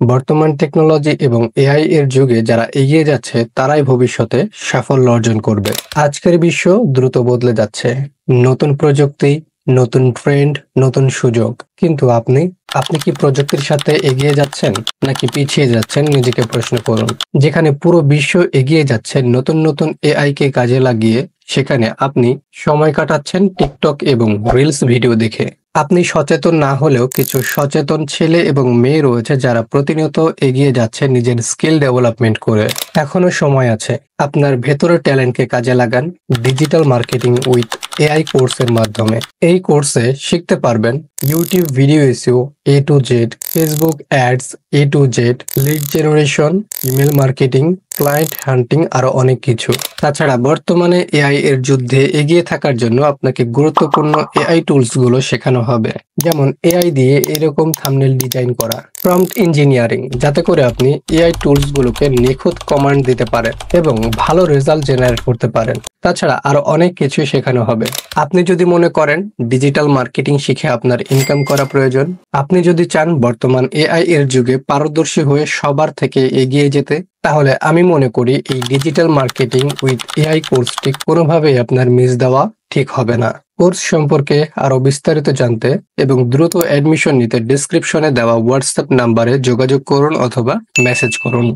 বর্তমান টেকনোলজি এবং এআই এর যুগে যারা এগিয়ে যাচ্ছে তারাই ভবিষ্যতে সাফল্য অর্জন করবে। আজকের বিশ্ব দ্রুত বদলে যাচ্ছে। নতুন প্রযুক্তি, নতুন ট্রেন্ড, নতুন সুযোগ। কিন্তু আপনি আপনি কি প্রযুক্তির সাথে এগিয়ে যাচ্ছেন নাকি পিছিয়ে যাচ্ছেন? নিজেকে প্রশ্ন করুন। যেখানে পুরো বিশ্ব এগিয়ে যাচ্ছে নতুন নতুন এআই কে কাজে লাগিয়ে, সেখানে আপনি সময় কাটাচ্ছেন টিকটক এবং রিলস ভিডিও দেখে। আপনি সচেতন না হলেও কিছু সচেতন ছেলে এবং মেয়ে রয়েছে যারা প্রতিনিয়ত এগিয়ে যাচ্ছে নিজের স্কিল ডেভেলপমেন্ট করে। এখনো সময় আছে। আপনার ভেতরের ট্যালেন্টকে কাজে লাগান ডিজিটাল মার্কেটিং উইথ এআই কোর্সের মাধ্যমে। এই কোর্সে শিখতে পারবেন YouTube video SEO A to Z, Facebook ads A to Z, lead generation, email marketing, client hunting, আরো অনেক কিছু। তাছাড়া বর্তমানে এআই এর যুদ্ধে এগিয়ে থাকার জন্য আপনাকে গুরুত্বপূর্ণ এআই টুলস গুলো শেখানো হবে। যেমন এআই দিয়ে এরকম থাম্বনেল ডিজাইন করা, প্রম্পট ইঞ্জিনিয়ারিং, যাতে করে আপনি এআই টুলস গুলোকে নিখুঁত কমান্ড দিতে পারেন এবং ভালো রেজাল্ট জেনারেট করতে পারেন। তাছাড়া আরো অনেক কিছু শেখানো হবে। আপনি যদি মনে করেন ডিজিটাল মার্কেটিং শিখে আপনার ইনকাম করা প্রয়োজন, আপনি যদি চান বর্তমান এআই এর যুগে পারদর্শী হয়ে সবার থেকে এগিয়ে যেতে, তাহলে আমি মনে করি এই ডিজিটাল মার্কেটিং উইথ এআই কোর্সটি কোনোভাবেই আপনার মিস দেওয়া ঠিক হবে না। কোর্স সম্পর্কে আরো বিস্তারিত জানতে এবং দ্রুত অ্যাডমিশন নিতে ডেসক্রিপশনে দেওয়া হোয়াটসঅ্যাপ নাম্বারে যোগাযোগ করুন অথবা মেসেজ করুন।